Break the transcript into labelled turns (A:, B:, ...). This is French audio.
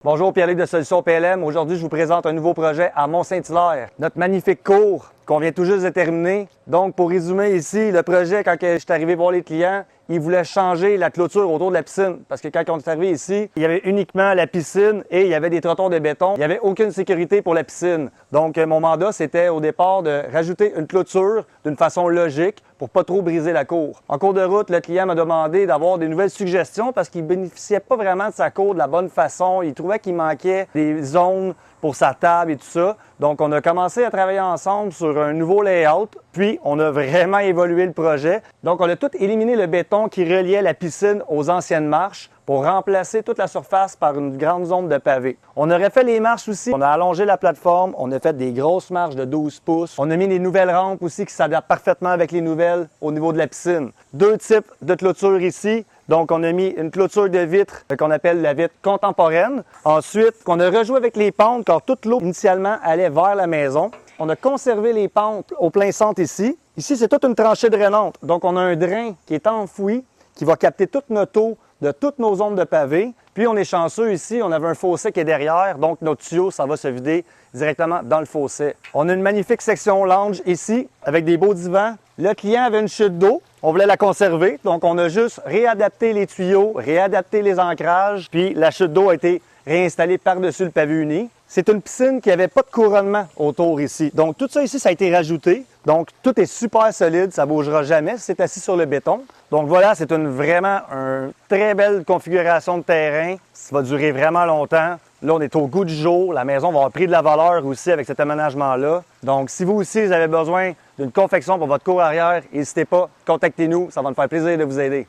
A: Bonjour, Pierre-Luc de Solutions PLM. Aujourd'hui, je vous présente un nouveau projet à Mont-Saint-Hilaire. Notre magnifique cour qu'on vient tout juste de terminer. Donc, pour résumer ici, le projet, quand je suis arrivé voir les clients, ils voulaient changer la clôture autour de la piscine. Parce que quand on est arrivé ici, il y avait uniquement la piscine et il y avait des trottoirs de béton. Il n'y avait aucune sécurité pour la piscine. Donc, mon mandat, c'était au départ de rajouter une clôture d'une façon logique pour pas trop briser la cour. En cours de route, le client m'a demandé d'avoir des nouvelles suggestions parce qu'il bénéficiait pas vraiment de sa cour de la bonne façon. Il trouvait qu'il manquait des zones pour sa table et tout ça. Donc, on a commencé à travailler ensemble sur un nouveau layout, puis on a vraiment évolué le projet. Donc, on a tout éliminé le béton qui reliait la piscine aux anciennes marches pour remplacer toute la surface par une grande zone de pavé. On aurait fait les marches aussi. On a allongé la plateforme, on a fait des grosses marches de 12 pouces. On a mis des nouvelles rampes aussi qui s'adaptent parfaitement avec les nouvelles au niveau de la piscine. Deux types de clôtures ici. Donc, on a mis une clôture de vitre qu'on appelle la vitre contemporaine. Ensuite, on a rejoué avec les pentes car toute l'eau initialement allait vers la maison. On a conservé les pentes au plein centre ici. Ici, c'est toute une tranchée drainante. Donc, on a un drain qui est enfoui, qui va capter toute notre eau de toutes nos zones de pavé. Puis, on est chanceux ici, on avait un fossé qui est derrière. Donc, notre tuyau, ça va se vider directement dans le fossé. On a une magnifique section lounge ici avec des beaux divans. Le client avait une chute d'eau. On voulait la conserver, donc on a juste réadapté les tuyaux, réadapté les ancrages, puis la chute d'eau a été réinstallée par-dessus le pavé uni. C'est une piscine qui n'avait pas de couronnement autour ici. Donc tout ça ici, ça a été rajouté. Donc tout est super solide, ça ne bougera jamais si c'est assis sur le béton. Donc voilà, c'est vraiment une très belle configuration de terrain. Ça va durer vraiment longtemps. Là, on est au goût du jour. La maison va avoir pris de la valeur aussi avec cet aménagement-là. Donc, si vous aussi, vous avez besoin d'une confection pour votre cour arrière, n'hésitez pas, contactez-nous. Ça va nous faire plaisir de vous aider.